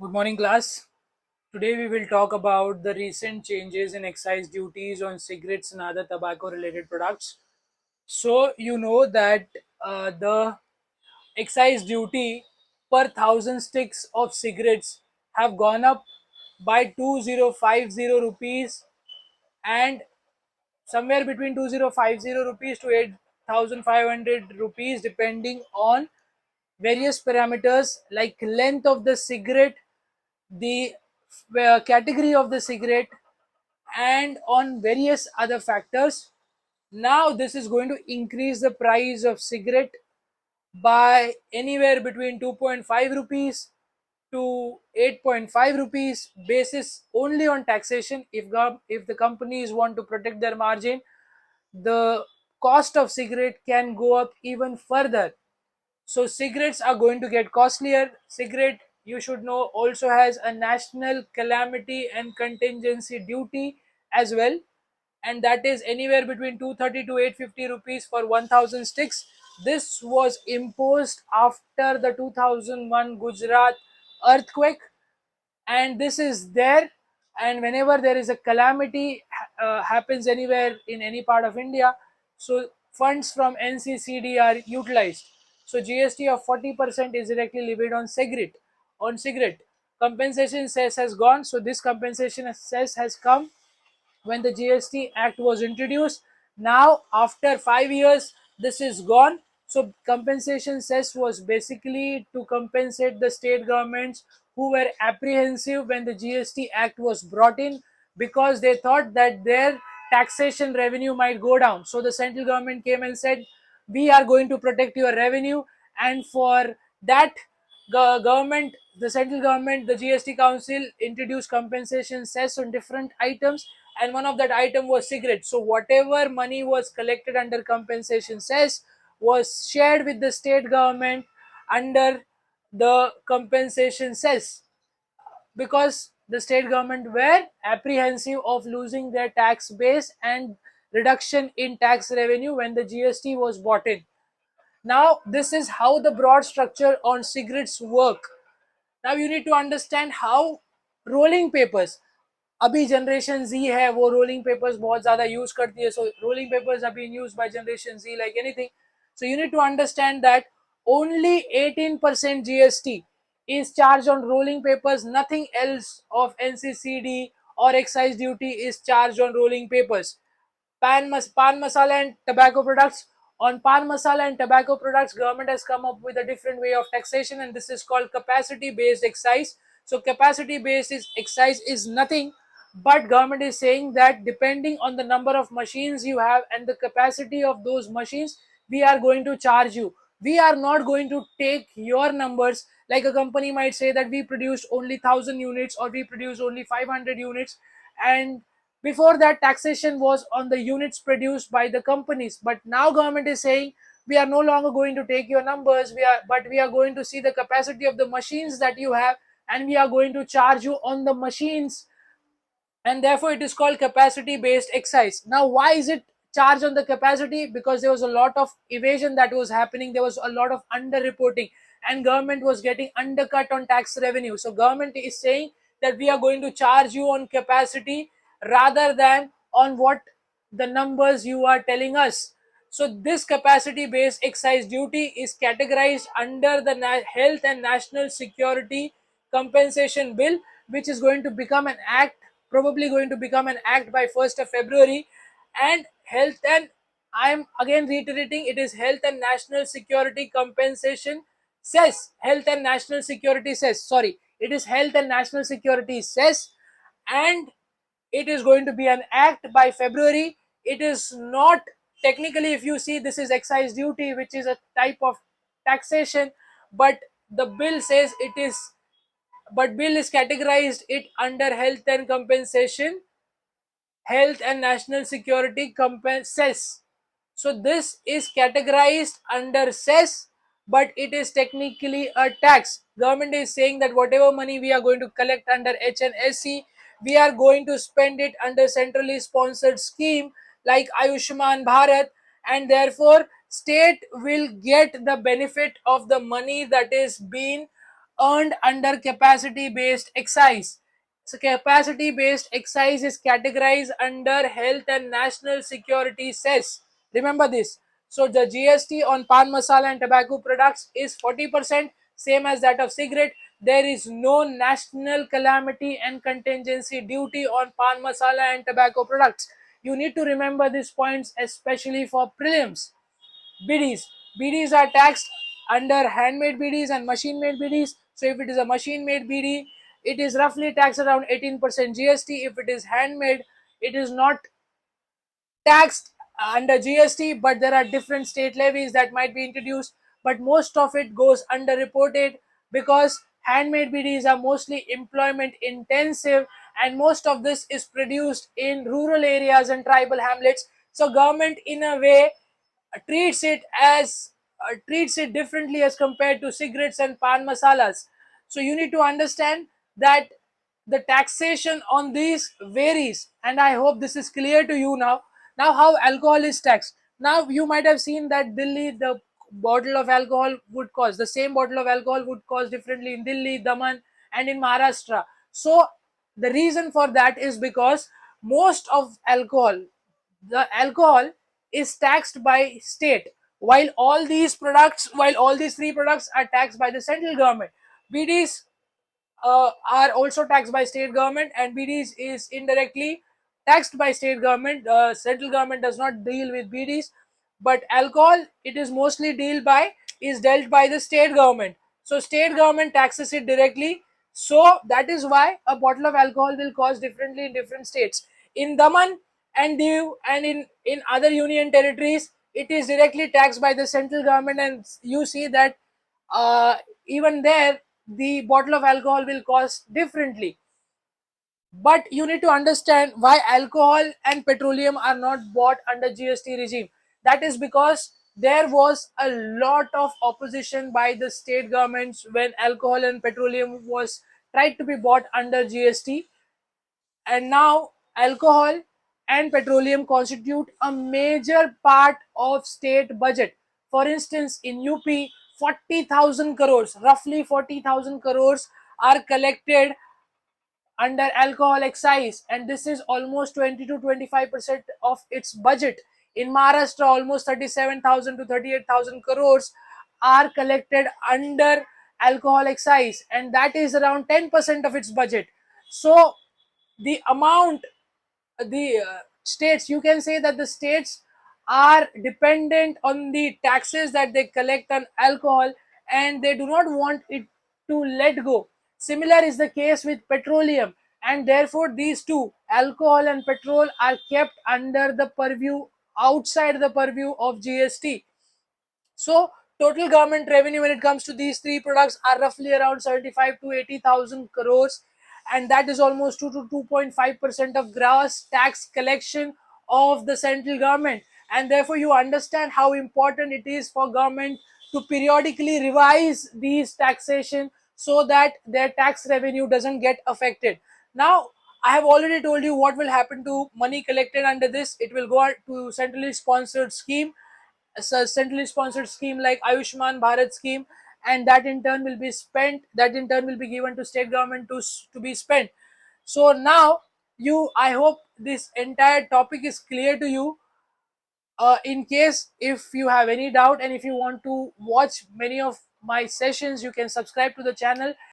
Good morning, class. Today we will talk about the recent changes in excise duties on cigarettes and other tobacco related products. So, you know that the excise duty per thousand sticks of cigarettes have gone up by 2050 rupees and somewhere between 2050 rupees to 8500 rupees depending on various parameters like length of the cigarette, the category of the cigarette, and on various other factors. Now this is going to increase the price of cigarette by anywhere between 2.5 rupees to 8.5 rupees basis only on taxation. If the companies want to protect their margin, the cost of cigarette can go up even further. So cigarettes are going to get costlier. Cigarette, you should know, also has a national calamity and contingency duty as well, and that is anywhere between 230 to 850 rupees for 1000 sticks. This was imposed after the 2001 Gujarat earthquake, and this is there. And whenever there is a calamity happens anywhere in any part of India, so funds from NCCD are utilized. So GST of 40% is directly levied on cigarette. Compensation cess has gone, so this compensation cess has come when the GST Act was introduced. Now, after 5 years, this is gone. So, compensation cess was basically to compensate the state governments who were apprehensive when the GST Act was brought in, because they thought that their taxation revenue might go down. So, the central government came and said, we are going to protect your revenue, and for that, the central government, the GST Council introduced compensation cess on different items, and one of that item was cigarettes. So whatever money was collected under compensation cess was shared with the state government under the compensation cess, because the state government were apprehensive of losing their tax base and reduction in tax revenue when the GST was brought in. Now this is how the broad structure on cigarettes work. Now you need to understand how rolling papers, अभी generation Z है वो rolling papers बहुत ज़्यादा use करती है. So rolling papers are being used by generation Z like anything. So you need to understand that only 18% GST is charged on rolling papers. Nothing else of NCCD or excise duty is charged on rolling papers. Pan masala and tobacco products. On pan masala and tobacco products, government has come up with a different way of taxation, and this is called capacity based excise. So capacity based excise is nothing but government is saying that depending on the number of machines you have and the capacity of those machines, we are going to charge you. We are not going to take your numbers. Like a company might say that we produce only 1000 units or we produce only 500 units, and before that taxation was on the units produced by the companies, but now government is saying we are no longer going to take your numbers, we are going to see the capacity of the machines that you have, and we are going to charge you on the machines, and therefore it is called capacity based excise. Now why is it charged on the capacity? Because there was a lot of evasion that was happening, there was a lot of underreporting, and government was getting undercut on tax revenue. So government is saying that we are going to charge you on capacity rather than on what the numbers you are telling us. So this capacity based excise duty is categorized under the health and national security compensation bill, which is going to become an act, probably going to become an act by 1st of February. And health and, I am again reiterating, it is health and national security compensation cess. Health and national security cess. Sorry, it is health and national security cess, and it is going to be an act by February. It is not technically, if you see, this is excise duty, which is a type of taxation, but the bill says it is, but bill is categorized it under health and national security cess. So this is categorized under cess, but it is technically a tax. Government is saying that whatever money we are going to collect under HNSC, we are going to spend it under centrally sponsored scheme like Ayushman Bharat, and therefore state will get the benefit of the money that is being earned under capacity based excise. So capacity based excise is categorized under health and national security cess. Remember this. So the GST on pan masala and tobacco products is 40%, same as that of cigarette. There is no national calamity and contingency duty on pan masala and tobacco products. You need to remember these points, especially for prelims. BDs. BDs are taxed under handmade BDs and machine made BDs. So if it is a machine made BD, it is roughly taxed around 18% GST. If it is handmade, it is not taxed under GST, but there are different state levies that might be introduced. But most of it goes underreported because handmade BDs are mostly employment intensive, and most of this is produced in rural areas and tribal hamlets. So government in a way treats it differently as compared to cigarettes and pan masalas. So you need to understand that the taxation on these varies, and I hope this is clear to you now. Now, how alcohol is taxed? Now, you might have seen that Delhi, the bottle of alcohol would cost the same bottle of alcohol would cost differently in Delhi, Daman, and in Maharashtra. So the reason for that is because most of the alcohol is taxed by state, while all these three products are taxed by the central government. BDs are also taxed by state government, and BDs is indirectly taxed by state government. Central government does not deal with BDs, but alcohol, it is mostly dealt by the state government. So state government taxes it directly. So that is why a bottle of alcohol will cost differently in different states. In Daman and Diu and in other union territories, it is directly taxed by the central government, and you see that uh, even there the bottle of alcohol will cost differently. But you need to understand why alcohol and petroleum are not bought under GST regime. That is because there was a lot of opposition by the state governments when alcohol and petroleum was tried to be bought under GST, and now alcohol and petroleum constitute a major part of state budget. For instance, in UP, 40,000 crores, roughly 40,000 crores are collected under alcohol excise, and this is almost 20 to 25% of its budget. In Maharashtra, almost 37,000 to 38,000 crores are collected under alcohol excise, and that is around 10% of its budget. So the amount the states, you can say that the states are dependent on the taxes that they collect on alcohol, and they do not want it to let go. Similar is the case with petroleum, and therefore these two, alcohol and petrol, are kept under the purview, outside the purview of GST. So total government revenue when it comes to these three products are roughly around 75 to 80,000 crores, and that is almost 2 to 2.5% of gross tax collection of the central government. And therefore you understand how important it is for government to periodically revise these taxation so that their tax revenue doesn't get affected. Now, I have already told you what will happen to money collected under this. It will go to centrally sponsored scheme, a centrally sponsored scheme like Ayushman Bharat scheme, and that in turn will be spent. That in turn will be given to state government to be spent. So now I hope this entire topic is clear to you. In case if you have any doubt and if you want to watch many of my sessions, you can subscribe to the channel.